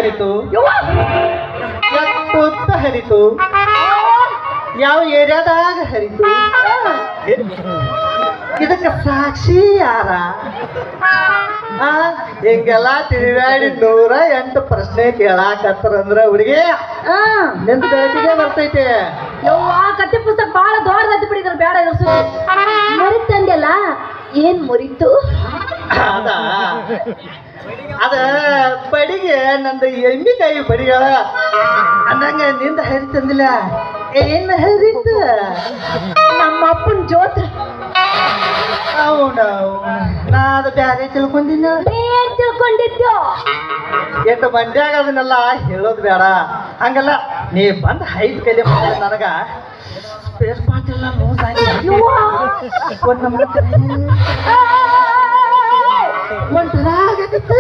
ಹರಿತು ಎಷ್ಟೊತ್ತ ಹರಿತು ಯಾವ ಏರಿಯಾದಾಗ ಹರಿತು ಇದಕ್ಕೆ ಸಾಕ್ಷಿ ಯಾರ ಹಿಂಗೆಲ್ಲ ತಿರುಗಾಡಿ 108 ಪ್ರಶ್ನೆ ಕೇಳಾಕತ್ತರಂದ್ರ ಹುಡುಗಿ ನಿಂತ ಬೆಳಕಿಗೆ ಬರ್ತೈತೆ. ಕತ್ತಿ ಪುಸ್ತಕ ಬಹಳ ದೊಡ್ಡದಾಗಿ ಬಿಡಿದ್ರ ಬೇಡ ಮರಿತಂದೆಲ್ಲ ಏನ್ ಮುರಿತು? ಅದ ಬಡಿಗೆ ನಂದು ಎಮ್ಮಿಕಾಯಿ ಬಡಿಗಳ ಅಂದಂಗ ನಿಂದ ಹರಿತಂದಿಲ್ಲ. ಏನ್ ಹರಿತ? ನಮ್ಮ ಅಪ್ಪನ ಜೋತ್ರ. ನಾ ಅದು ಬ್ಯಾರೆ ತಿಳ್ಕೊಂಡಿನ. ಏನ್ ತಿಳ್ಕೊಂಡಿದ್ಯೋ? ಎಷ್ಟು ಮಂಡ್ಯಾಗ ಅದನ್ನೆಲ್ಲ ಹೇಳೋದು ಬೇಡ. ಹಂಗಲ್ಲ ನೀ ಬಂದ್ ಹೈಟ್ ಕೈಲಿ ಮಾಡಿದ ನನಗ ಸ್ಪೇರ್ ಪಾರ್ಟ್ ಎಲ್ಲ ಲೂಸ್ ಆಗಿ ಒಂಥರ ಆಗತ್ತಿತ್ತು.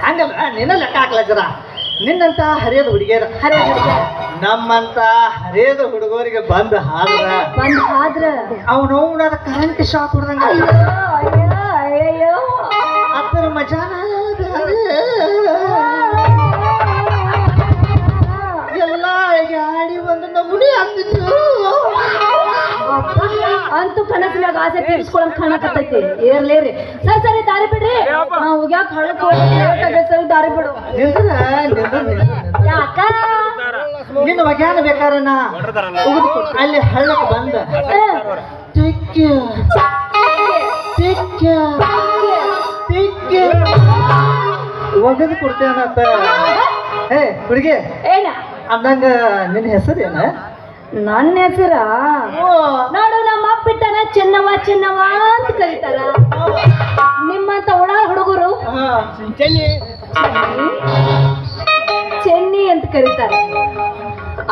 ಹಂಗಲ್ಲ ನಿನ್ನ ಲೆಕ್ಕ ಹಾಕ್ಲ ಜರ. ನಿನ್ನಂತ ಹರಿಯದ ಹುಡುಗಿಯರ ನಮ್ಮಂತ ಹರಿಯದ ಹುಡುಗರಿಗೆ ಬಂದ್ ಆದ್ರ ಅವನವನ ಕರೆಂಟ್ ಶಾಕ್ ಹೊಡೆದಂಗ ಅದ್ರ ಮಜಾನ ಎಲ್ಲ ಗಾಡಿ ಒಂದು ನಮೂನಿ ಆಗ್ತಿತ್ತು. ಅಂತೂ ಕನಸಿನಾಗ ಆಸೆ ತೀರಿಸ್ಕೊಳಕ್ ಕಾಣಕತ್ತೈತಿ. ಏರ್ಲೇರಿ ಸರಿ ದಾರಿ ಬಿಡ್ರಿ. ನಾವು ಯಾಕೆ ಹಳ್ಳಕ್ಕೆ ಹೋಗಿ ದಾರಿ ಬಿಡು. ಯಾಕ ನಿನ್ನ ಮಗ್ಯಾನ ಬೇಕಾರ ಅಲ್ಲಿ ಹಳ್ಳಕ್ಕೆ ಬಂದ ಒಗದು ಕೊಡ್ತೇನತ್ತ. ಹೇ ಹುಡುಗಿ ಏನ ಅಂದಂಗ ನಿನ್ನ ಹೆಸರೇನ? ನನ್ನ ಹೆಸರ ನೋಡು ನಮ್ಮ ಅಪ್ಪಿಟ್ಟನ ಚೆನ್ನವ ಚೆನ್ನವ ಅಂತ ಕರೀತಾರ. ನಿಮ್ಮಂತ ಒಣ ಹುಡುಗರು ಚೆನ್ನಿ ಅಂತ ಕರೀತಾರೆ.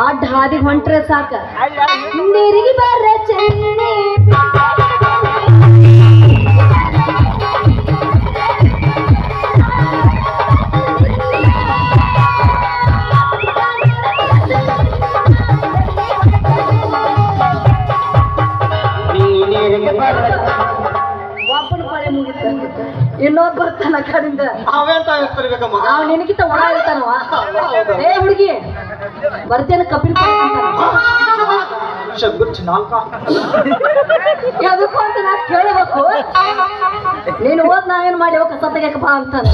ಅಡ್ಡ ಹಾದಿಗೆ ಹೊಂಟ್ರೆ ಸಾಕ ನೀರಿಗೆ ಬಾರ ಚೆನ್ನಿ. ಒಬ್ಬನ ಪಾಳೆ ಮುಗಿತ ಇನ್ನೊಬ್ಬ ತನ್ನ ಕಡೆಯಿಂದ ಅವ್ ನಿನಗಿಂತ ಒಳ ಇರ್ತಾನವ. ಏ ಹುಡುಗಿ ಬರ್ತೇನೆ ಕಪಿಲ್ ಅದಕ್ಕೂ ಅಂತ ನಾ ಕೇಳಬೇಕು. ನೀನು ಓದ್ ನಾವೇನ್ ಮಾಡಿ ಹೋಗ ಸತ್ತಗ್ಯಾಕ ಬಾ ಅಂತಾನೆ.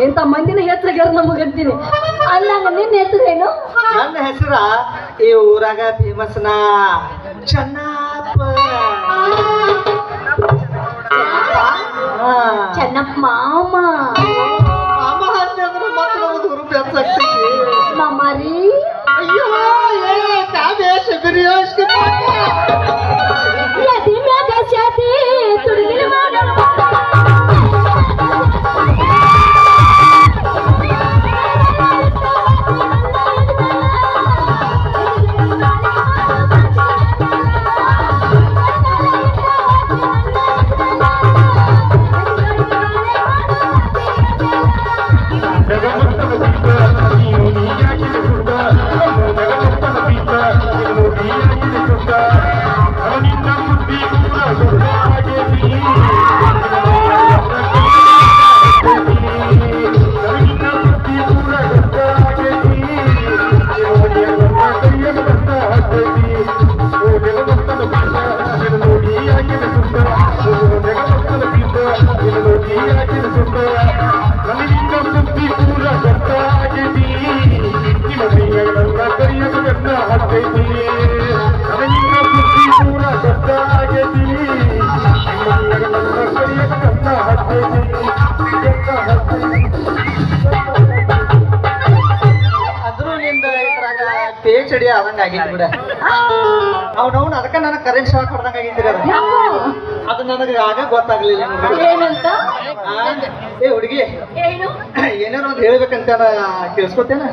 ಇಂಥ ಮಂದಿನ ಹೆಸರು ನಮಗಂತೀನಿ ಅಲ್ಲಂಗ ನಿನ್ನ ಹೆಸರೇನು? ನನ್ನ ಹೆಸರ ಈ ಊರಾಗ ಫೇಮಸ್ನ ಚೆನ್ನಪ್ಪ. ಚೆನ್ನಪ್ಪ ಮಾಮ ಮಾಮ ಅಂತಂದ್ರೆ ಮತ್ತೆ ನಮ್ದು ಹುರುಪು ಹೆಚ್ಚಾಗ್ತೈತಿ. ಮಾಮಾರಿ ಅಯ್ಯೋ ಚಡಿ ಆದಂಗ ಆಗೈತಿ ಬಿಡ. ಅವ್ನವ್ನು ಅದಕ್ಕೆ ನನಗೆ ಕರೆಂಟ್ ಶಾಕ್ ಹೊಡೆದಂಗ ಆಗೈತಿ. ಅದು ನನಗೆ ಆಗ ಗೊತ್ತಾಗ್ಲಿಲ್ಲ. ಏ ಹುಡುಗಿ ಏನೇನೋ ಒಂದು ಹೇಳ್ಬೇಕಂತ ಕೇಳಿಸ್ಕೊತೇನ?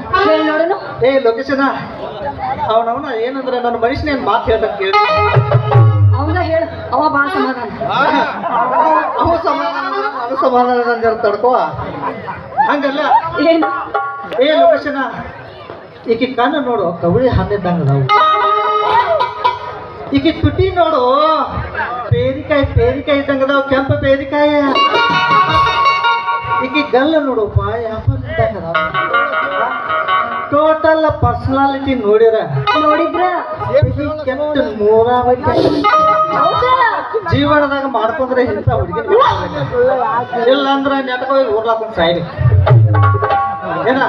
ಏ ಲೊಕೇಶನ್ ಅವನವನ ಏನಂದ್ರೆ ನನ್ನ ಮನುಷ್ಯನ ಮಾತು ಹೇಳ್ದಂಗ ಕೇಳಿ ಅವನ ಹೇಳ. ಅವ ಬಾ ಸಮಾಧಾನ ಅವ ಸಮಾಧಾನ ನಾನು ಸಮಾಧಾನ ತಡ್ಕೋ. ಹಂಗಲ್ಲ ಏ ಲೊಕೇಶನ್ ಈಕಿ ಕಣ್ಣು ನೋಡು ಕವಳಿ ಹಣ್ಣಿದ್ದಂಗ ನಾವು. ಈಕಿ ತುಟಿ ನೋಡು ಪೇರಿಕಾಯಿ ಇದ್ದಂಗದ ಕೆಂಪ ಪೇರಿಕಾಯ ಈಗ ಗಲ್ಲ ನೋಡಪ್ಪ ಯಾವ ಟೋಟಲ್ ಪರ್ಸನಾಲಿಟಿ ನೋಡಿದ್ರ ಕೆಟ್ಟ ಜೀವನದಾಗ ಮಾಡ್ಕೊಂಡ್ರೆ ಇಂಥ ಹುಡುಗಿ ಇಲ್ಲ ಅಂದ್ರ ನೆಟ್ಕೋಗಿ ಊರ್ಲಾಕ ಸಾಯಿ ಏನ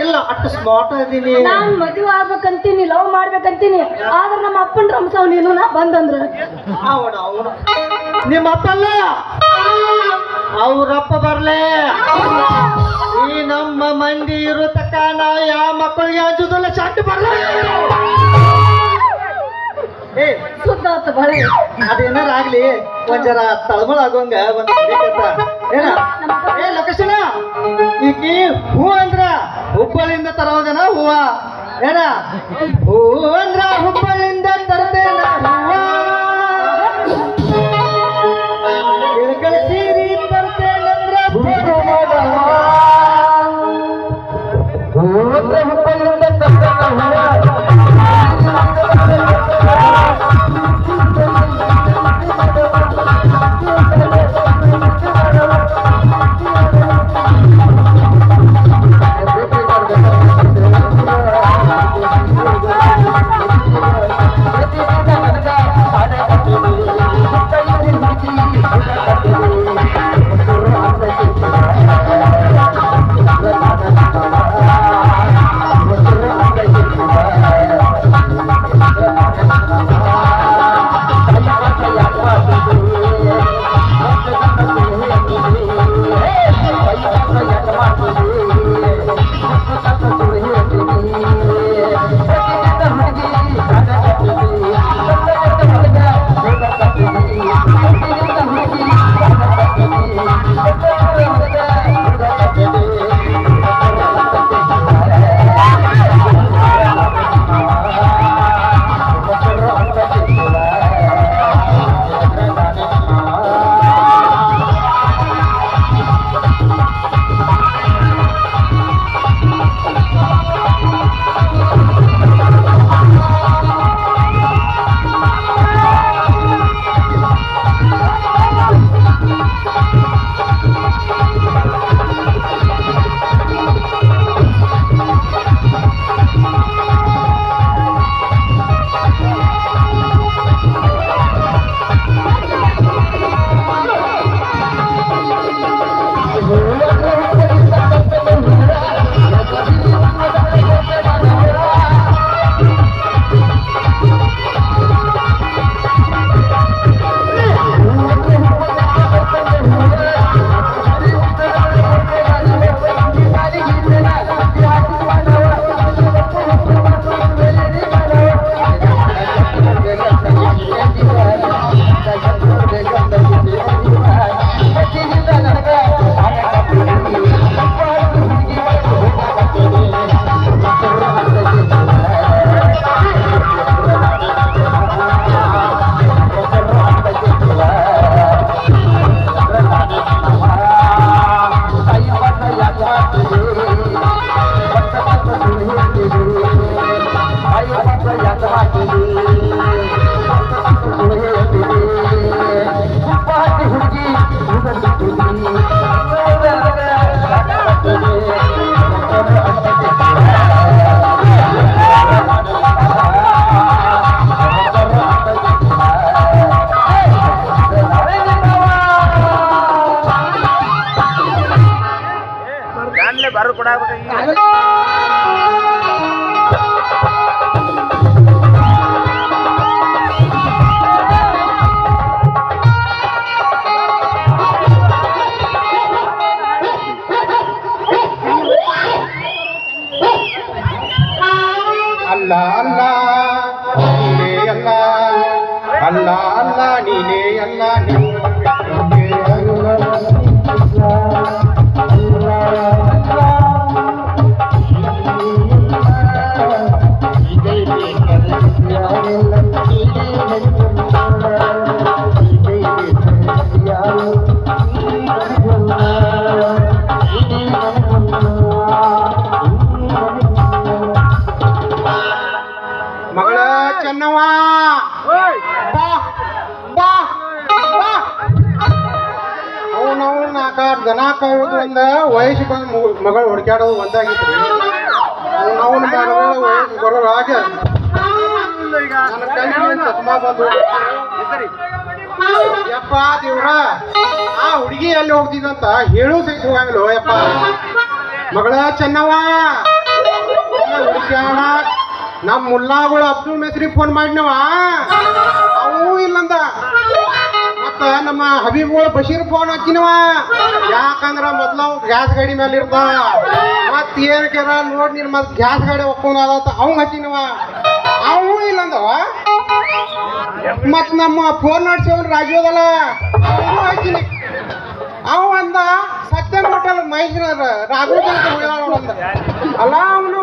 ಇಲ್ಲ ಅಷ್ಟು ಸ್ಮಾರ್ಟ್ ಅದೀನಿ. ನಾನ್ ಮದುವೆ ಆಗ್ಬೇಕಂತೀನಿ, ಲವ್ ಮಾಡ್ಬೇಕಂತೀನಿ, ಆದ್ರೆ ನಮ್ಮ ಅಪ್ಪನ ರಂಸಾವ್ ನೀನು ನಾ ಬಂದಂದ್ರ ಅವನು ನಿಮ್ಮ ಅಪ್ಪ ಅಲ್ಲ ಅವ್ರಪ್ಪ ಬರ್ಲೇ. ಈ ನಮ್ಮ ಮಂದಿ ಇರೋ ತಕ್ಕ ನಾವು ಯಾವ ಮಕ್ಕಳಿಗೆ ಹಂಚುದಿಲ್ಲ, ಚಟ್ಟ ಬರ್ಲ. ಸುದ್ದ ಬಳೆ ಅದೇನಾರ ಆಗ್ಲಿ ಒಂದ್ ಜರ ತಳಮಳ ಆಗೋಂಗ ಒಂದ್ ಏನ ಲೊಕೇಶನ್ ಈಕಿ ಹೂ ಅಂದ್ರ ಹುಬ್ಬಳ್ಳಿಯಿಂದ ತರೋದನ ಹೂವ ಏನ ಹೂ ಅಂದ್ರ ಹುಬ್ಬಳ್ಳಿಯಿಂದ ತರದೇನ ಹೂವ ಸೀರಿ ತರ್ತೇನಂದ್ರ ಹುಬ್ಬಳ್ಳಿಯಿಂದ ತರ್ತೇನ ಮಗಳ ಚೆನ್ನವ್ವ ದನ ಕಾಯೋದು ಒಂದ ವಯಸ್ಸಿಗೆ ಬಂದು ಮಗಳು ಹುಡುಕ್ಯಾಡೋದು ಒಂದಾಗಿತ್ತು ಅವನ ವಯಸ್ಸು ಬರೋರಾಗ ನನ್ನ ಕೈಗೆ ಚಸ್ಮಾ ಬಂದು ಯಪ್ಪ ದೇವ್ರ ಆ ಹುಡುಗಿ ಎಲ್ಲಿ ಹೋಗ್ತಿದಂತ ಹೇಳು ಸಹಿತ ಹೋಗಂಗಿಲ್ಲ ಯಪ್ಪ ಮಗಳ ಚೆನ್ನವ ಹುಡುಕ್ಯಾಡ ನಮ್ಮ ಮುಲ್ಲಾಗಳು ಅಬ್ದುಲ್ ಮೇಸ್ರಿ ಫೋನ್ ಮಾಡಿನವ ಅವು ಇಲ್ಲಂದ ಮತ್ತ ನಮ್ಮ ಹಬೀಬ್ಗಳು ಬಶೀರ್ ಫೋನ್ ಹಚ್ಚಿನವ ಯಾಕಂದ್ರ ಮೊದ್ಲ ಗ್ಯಾಸ್ ಗಾಡಿ ಮೇಲೆ ಇರ್ದ ಮತ್ ಏನ್ ಕೇರ ನೋಡ್ ನೀನ್ ಮತ್ ಗ್ಯಾಸ್ ಗಾಡಿ ಒಕ್ಕೊಂಡ್ ಆದತ್ತ ಅವಂಗ ಹಚ್ಚಿನವ ಅವು ಇಲ್ಲಂದವ ಮತ್ ನಮ್ಮ ಫೋನ್ ನಡ್ಸವನ್ ರಾಜೋದಲ್ಲ ಅವನು ಹಚ್ಚಿನಿ ಅವ ಅಂದ ಸತ್ಯನ್ ಹೋಟೆಲ್ ಮಹೇಶ್ವರ ರಾಘು ಅಂದ ಅಲ್ಲ ಅವನು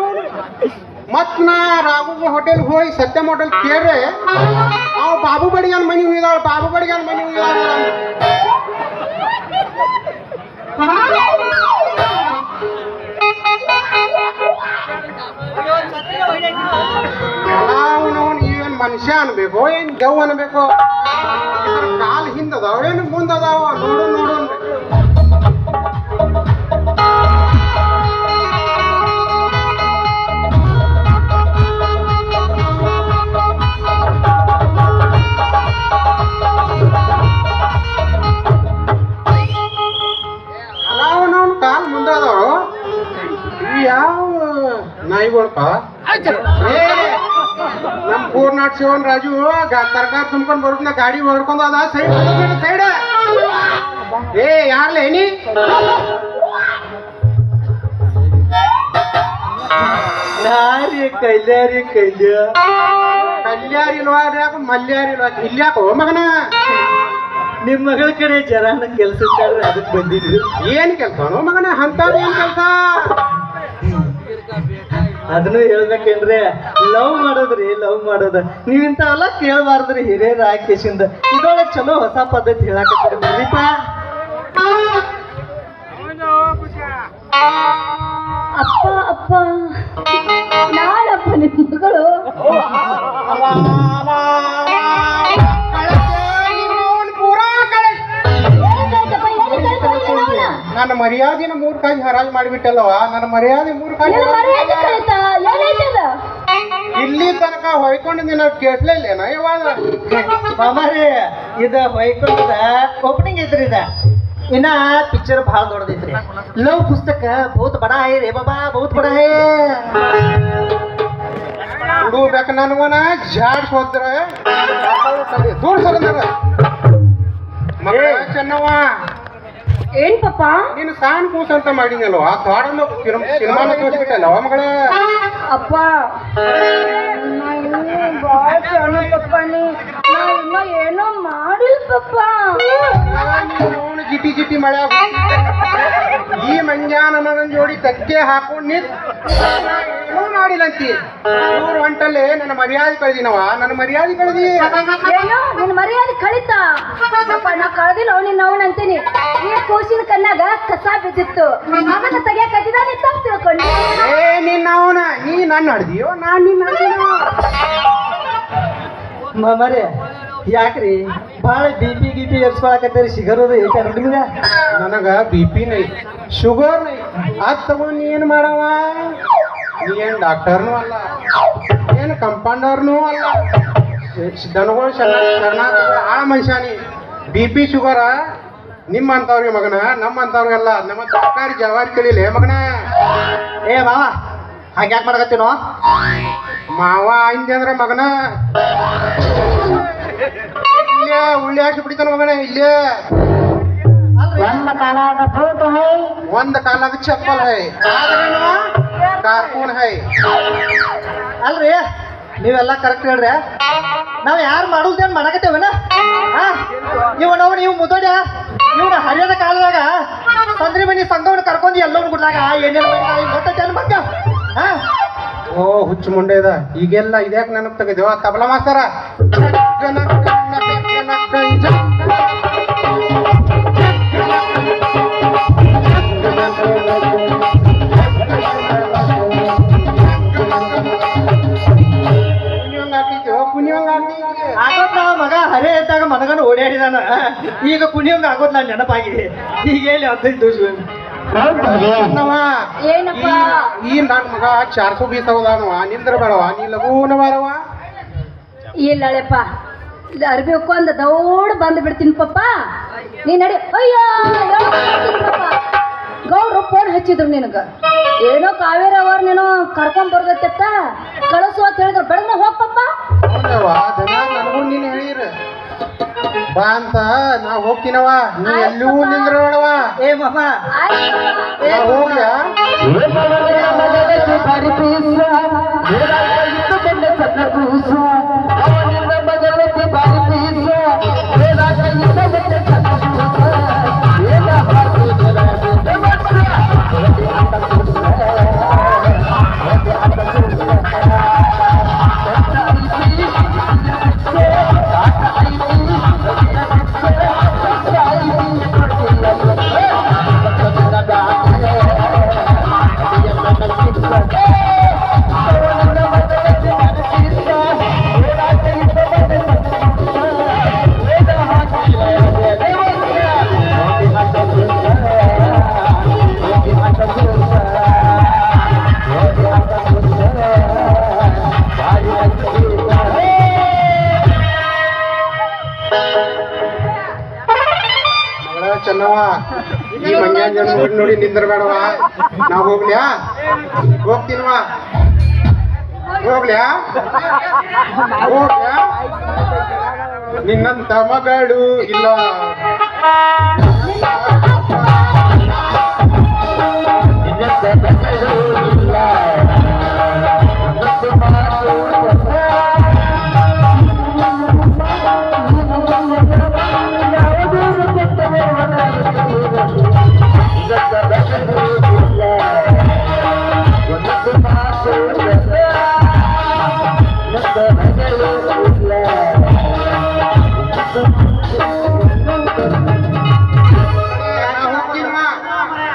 ಮತ್ ನಾ ರಾಘು ಹೋಟೆಲ್ ಹೋಗಿ ಸತ್ಯಂ ಹೋಟೆಲ್ ಕೇಳ್ರೆ ಅವ ಬಾಬು ಬಡಿಗನ್ ಮನಿ ಹೋಗಿದಾಳ ಬಾಬು ಬಡಿಗನ್ ಮನಿ ಹೋಗಿದಾಳ ಅವನವನ್ ಏನ್ ಮನುಷ್ಯ ಅನ್ಬೇಕು ಏನ್ ದೆವ್ ಅನ್ಬೇಕು ಕಾಲ್ ಹಿಂದದಾವ ಏನ್ ಮುಂದದಾವ ನೋಡು ನೋಡು ಕಾಲ್ ಮುಂದದಾವ ಯಾವ ನಾಯಿಗಳಪ್ಪ ನಮ್ ಪೂರ್ನಾಥ್ ಶಿವನ್ ರಾಜು ತರಕಾರಿ ತುಂಬ್ಕೊಂಡ್ ಬರುತ್ತ ಗಾಡಿ ಹೊಡ್ಕೊಂಡ್ ಅದ ಸೈಡ್ ಏ ಯಾರ್ಲೆ ಏನಿ ಕೈಲ್ಯಾರಿ ಕಲ್ಯಾರಿ ಇಲ್ವಾ ಮಲ್ಯಾರಿ ಇಲ್ವಾ ಇಲ್ಯಾಕೋ ಮಗನ ನಿಮ್ ಮಗಳ ಕಡೆ ಜರಾನ ಕೆಲ್ಸ ಅದಕ್ಕೆ ಬಂದಿದ್ರು ಏನ್ ಕೆಲ್ಸನೋ ಮಗನ ಅಂತ ಏನ್ ಕೆಲ್ಸ ಅದನ್ನು ಹೇಳ್ಬೇಕೇನ್ರಿ ಲವ್ ಮಾಡೋದ ನೀವಿಂತವೆಲ್ಲ ಕೇಳಬಾರ್ದ್ರಿ ಹಿರಿಯರ ಆಕೇಶಿಂದ ಇದೊಳಗೆ ಚಲೋ ಹೊಸ ಪದ್ಧತಿ ಹೇಳಾಕತ್ತೀರಿ ಬರ್ರಿಪ್ಪ ಅಪ್ಪ ಅಪ್ಪ ನಾಳಪ್ಪ ನಿಮ್ ಮಗಳು ನನ್ನ ಮರ್ಯಾದಿನ 3 ಕಾಯಿ ಹರಾಜ್ ಮಾಡಿಬಿಟ್ಟಲ್ಲವ ನನ್ನ ಮರ್ಯಾದೆ 3 ಕಾಯಿ ಇಲ್ಲಿ ತನಕ ಹೊಯ್ಕೊಂಡು ನಿನ್ನ ಕೇಳ್ಲೇ ಇಲ್ಲೇನ ಇವಾಗ ಮಾಮಾರಿ ಇದ ಹೊಯ್ಕೊಂಡದ ಓಪನಿಂಗ್ ಐತ್ರಿ ಇದ ಇನ್ನ ಪಿಕ್ಚರ್ ಭಾಳ ದೊಡ್ಡದೈತ್ರಿ ಲವ್ ಪುಸ್ತಕ ಬಹುತ್ ಬಡ ಹೈ ರೇ ಬಾಬಾ ಬಹುತ್ ಬಡ ಹೈ ಹುಡುಗ್ಬೇಕು ನನಗನ ಜಾಡ್ಸ್ ಹೋದ್ರೆ ದೂರ ಸರಂದ್ರ ಮಗಳ ಚೆನ್ನವ ಏನ್ ಪಾಪ ನೀನು ಸಾನ್ ಕೂಸ್ ಅಂತ ಮಾಡಿದಲ್ವ ದೊಡ್ಡ ಸಿನಿಮಾನ ತೋರಿಸ್ಬಿಟ್ಟಲ್ಲವ ಮಗಳ ಅಪ್ಪ ಬಾಳ ಪಪ್ಪ ನಾ ಏನೋ ಮಾಡಿಲ್ ಪಪ್ಪ ಜಿಟಿ ಮಳೆ ಈ ಮಂಜಾನ ಮಗನ್ ಜೋಡಿ ತಕ್ಕೆ ಹಾಕೊಂಡು ಏನೂ ಮಾಡಿಲ್ಲಂತಿ ಇವ್ರು ಹೊಂಟಲ್ಲೇ ನನ್ನ ಮರ್ಯಾದೆ ಕಳ್ದಿನವ ನನ್ನ ಮರ್ಯಾದೆ ಕಳ್ದಿ ಏನೋ ನಿನ್ ಮರ್ಯಾದೆ ಕಳಿತಾ ನಾ ಕಳ್ದಿಲ್ಲ ನಿನ್ನ ಅವನ್ ಅಂತೀನಿ ಈ ಕೂಸಿನ ಕಣ್ಣಾಗ ಕಸ ಬಿದ್ದಿತ್ತು ಅದನ್ನ ತೆಗಿಯಕತ್ತಿದ ನೀ ತಪ್ಪು ತಿಳ್ಕೊಂಡಿ ಏ ನಿನ್ನ ಅವನ ನೀ ನನ್ನ ಹಡ್ದಿಯೋ ನಾನ್ ನಿನ್ನ ಹಡ್ದಿನೋ ಮಾಮಾರಿ ಯಾಕ್ರಿ ಭಾಳ ಬಿ ಪಿ ಏರ್ಸ್ಕೊಳಕತ್ತೀರಿ ಸಿಗರೋದು ಐತೆ ನಿಮ್ಗ ನನಗ BP ನೈ ಶುಗರ್ ನೈ ಅದ್ ತಗೊಂಡ್ ನೀ ಏನ್ ಮಾಡವ ನೀ ಏನ್ ಡಾಕ್ಟರ್ನೂ ಅಲ್ಲ ಏನು ಕಂಪೌಂಡರ್ನೂ ಅಲ್ಲ ದನಗಳು ಶರಣಾಗ ಆ ಮನುಷ್ಯ ನೀ BP ಶುಗರ ನಿಮ್ಮಂತವ್ರಿಗೆ ಮಗನ ನಮ್ಮಂತವ್ರಿಗೆಲ್ಲ ನಮ್ಮ ತರಕಾರಿ ಜವಾರಿ ಕಲೀಲೆ ಮಗನ ಏ ಮಾವ ಹಂಗ್ಯಾಕ್ ಮಾಡಕತ್ತೀನೋ ಮಾವ ಹಿಂದೆ ಅಂದ್ರೆ ಮಗನ ಇಲ್ಲೇ ಉಳ್ಳಿ ಹಾಕಿ ಬಿಡಿತಾನ ಮಗನ ಇಲ್ಲೇ ಒಂದ್ ಕಾಲಾಗ ಚಪ್ಪಲ್ ಹೈ ಕಾರ್ಕೂನ್ ಹೈ ಅಲ್ರಿ ನೀವೆಲ್ಲ ಕರೆಕ್ಟ್ ಹೇಳ್ರಿ ನಾವ್ ಯಾರು ಮಾಡುದೇನ್ ಮಾಡಕತ್ತೇವನ ಇವನವ್ ನೀವು ಮುದೋಡ್ಯ ಇವ್ನ ಹರಿಯದ ಕಾಲದಾಗ ತಂದ್ರಿ ಮನಿ ಸಂಘವನ್ನ ಕರ್ಕೊಂಡ್ ಎಲ್ಲವನ್ನ ಬಿಡ್ದಾಗ ಏನೇನು ಗೊತ್ತೇನು ಮಕ್ಕ ಓ ಹುಚ್ಚು ಮುಂಡೆ ಇದ ಈಗೆಲ್ಲ ಇದ್ಯಾಕೆ ನೆನಪು ತೆಗೆದೇವ ತಬಲಾ ಮಾಸ್ತರ ಮಗ ಹರೇ ಇದ್ದಾಗ ಮನಗನ ಓಡಾಡಿದಾನ ಈಗ ಕುಣಿಯಂಗ ಆಗೋದ್ ನಾನು ನೆನಪಾಗಿ ಈಗ ಹೇಳಿ 15 ದಿವಸ ಅನ್ನವ, ಏನಪ್ಪ ಈ ನನ್ ಮಗ 420 ಹೌದಾನವ, ನಿಂದ್ರ ಬೇಡವ, ನೀ ಲಗೂನ ಬಾರವ. ಇಲ್ಲಳೆಪ್ಪ ಅರ್ಬಿ ಹೊಕ್ಕೊಂದು ದೌಡ್ ಬಂದು ಬಿಡ್ತೀನಿ ಪಪ್ಪ ನೀ ನಡಿ. ಅಯ್ಯೋ ಗೌಡ್ರು ಫೋನ್ ಹಚ್ಚಿದ್ರು ನಿನಗ ಏನೋ ಕಾವೇರಿ ಅವ್ರ ನೀನು ಕರ್ಕೊಂಡ್ ಬರ್ದತ್ತ ಕಳಿಸು ಅಂತ ಹೇಳಿದ್ರು ಬೆಳಗ್ಗೆ ಹೋಗ್ಪಪ್ಪ. ಹೌದವ್ವ, ದನ ನನಗೂ ನೀನ್ ಹೇಳಿರ ಬಾ ಅಂತ ನಾ ಹೋಗ್ತೀನವ, ನೀ ಎಲ್ಲೂ ನಿಂದ್ರ ಬೇಡವ. ಏ ಮಾಮ ನಾ ಹೋಗ್ಯಾ ಚೆನ್ನವ, ಈ ಮಂಗ್ಯಾನ್ ನೋಡಿ ನೋಡಿ ನಿಂದ್ರ ಬೇಡವ. ನಾ ಹೋಗ್ಲ್ಯಾ, ಹೋಗ್ತೀನವ, ಹೋಗ್ಲ್ಯಾ ಹೋಗ್ಲ್ಯಾ, ನಿನ್ನಂತ ಮಗಳು ಇಲ್ಲ.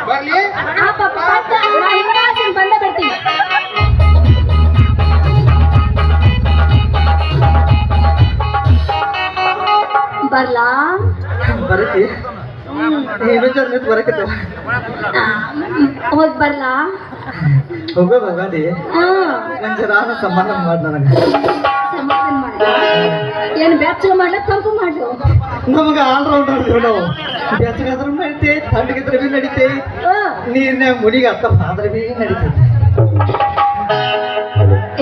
ಬರ್ಲಿ ಬಂದ ಬಿಡ್ತೀನಿ. ಬರ್ಲಾ ಬರತಿ ನಿಂತು ಬರಕತ್ತ ಹೋಗ್ ಬರ್ಲಾ ಹೋಗೋದು ಹೋಗಾದಿ ಒಂಚೂರು ಸಮಾಧಾನ ಮಾಡಿ ನನಗೆ. ಏನು ಬೆಚ್ಚಗೆ ಮಾಡ್ಲ ತಂಪು ಮಾಡ್ಲು ನಮಗೆ ಆಲ್ರೌಂಡರ್ ಇದ್ದೀವಿ ನಾವು. ಬೆಚ್ಚಗಾದ್ರೂ ನಡಿತೆ, ತಣ್ಣಗಿದ್ರೆ ಭೀ ನಡಿತೆ, ನೀರಿನ ಮುಡಿಗೆ ಅತ್ತ ಆದ್ರೆ ಭೀ ನಡಿತೈತಿ.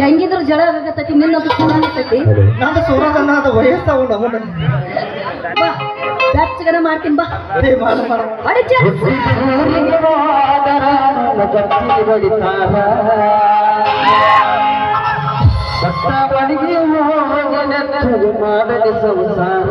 ಹೆಂಗಿದ್ರು ಜಳ ಆಗತ್ತೈತಿ, ನಿನ್ನದು ಚೆನ್ನಾಗತ್ತೈತಿ. ನಾನು ಸೂರದನ್ನ ಅದು ವಯಸ್ಸಾವು ನಮ್ಮನ್ನ ಬೆಚ್ಚಗನ ಮಾಡ್ತೀನಿ ಬಾ. ಮಾಡ ಮಾಡ ಮಾಡಲಿ ಸಂಸಾರ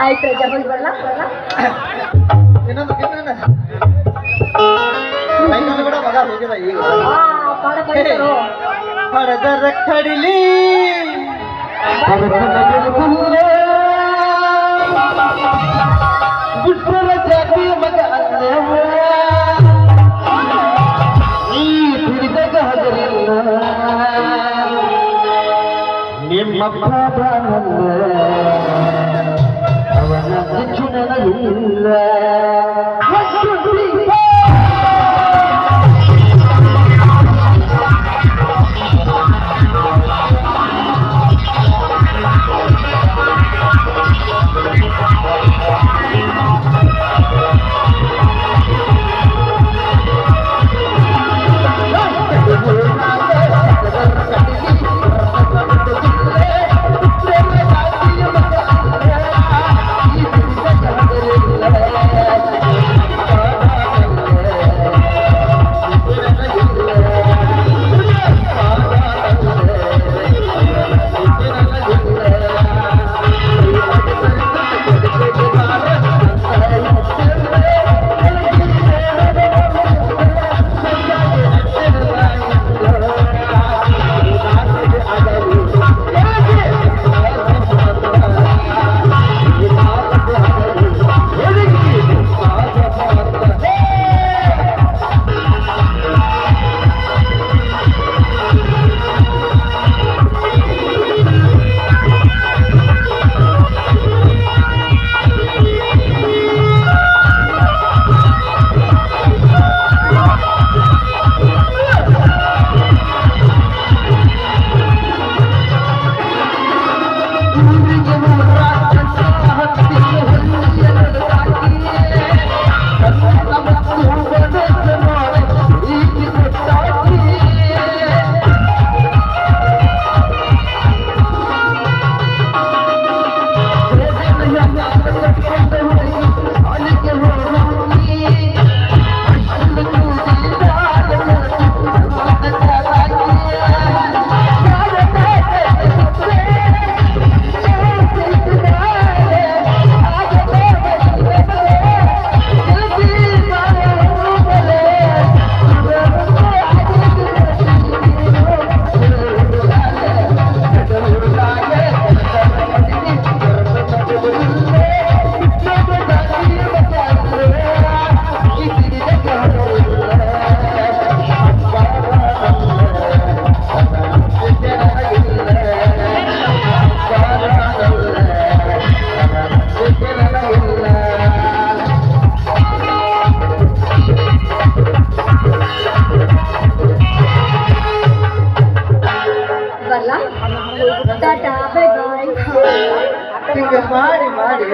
ಆಯ್ತು ಜಬಲ್ ಬರಲ್ಲ ಇನ್ನೊಂದು ಇನ್ನೊಂದು ಕೂಡ ಮಗ ಹೋಗಿದ ಈಗ ಪಾಡ ಕಳಿಸರು ಪಡೆದರ ಕಡಿಲಿ ಬಿಟ್ಟರ ಜಾತಿ ಮಗ ಈ ಹಿಡಿದಾಗ ಹಗಲಿಲ್ಲ ನಿಮ್ಮ ಅವನ ಶಿಕ್ಷಣಗಳಿಲ್ಲ ಹಿಂಗೆ ಮಾಡಿ ಮಾಡಿ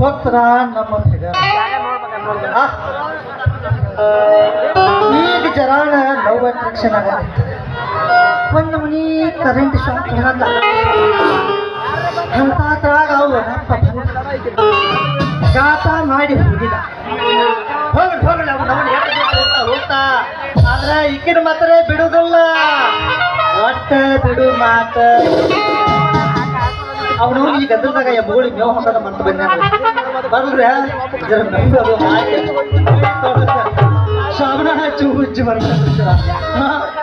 ಹೋಗ್ತಾರ ನಮ್ಮ ಈಗ ಜರಾಣ ಲವ್ ಅಟ್ರಾಕ್ಷನ್ ಆಗತ್ತೆ ಒಂದು ಮನಿ ಕರೆಂಟ್ ಶಾಕ್ ಹೇಳಲ್ಲ ಅಂತಾಗ ಅವು ಗಾತ ಮಾಡಿ ಹೋಗಿದ ಹೋಗಲ್ಲ ಹೋಗ್ತಾ ಆದ್ರೆ ಈಗಿನ ಮಾತ್ರ ಬಿಡುದಿಲ್ಲ ಒಟ್ಟ ಬಿಡು ಮಾತ ಅವನು ಈ ಗದ್ದಲದಾಗ ಎಬ್ಬುಗಳು ಮೇವು ಹಾಕೋದ ಮರ್ತು ಬಂದ ಬರ್ಲ್ರಿ ಜರ ಮೇವು ಹಾಕಿ ಶ್ರಾವಣ ಹಚ್ಚಿ ಹುಚ್ಚಿ ಬರ್ತಾರೆ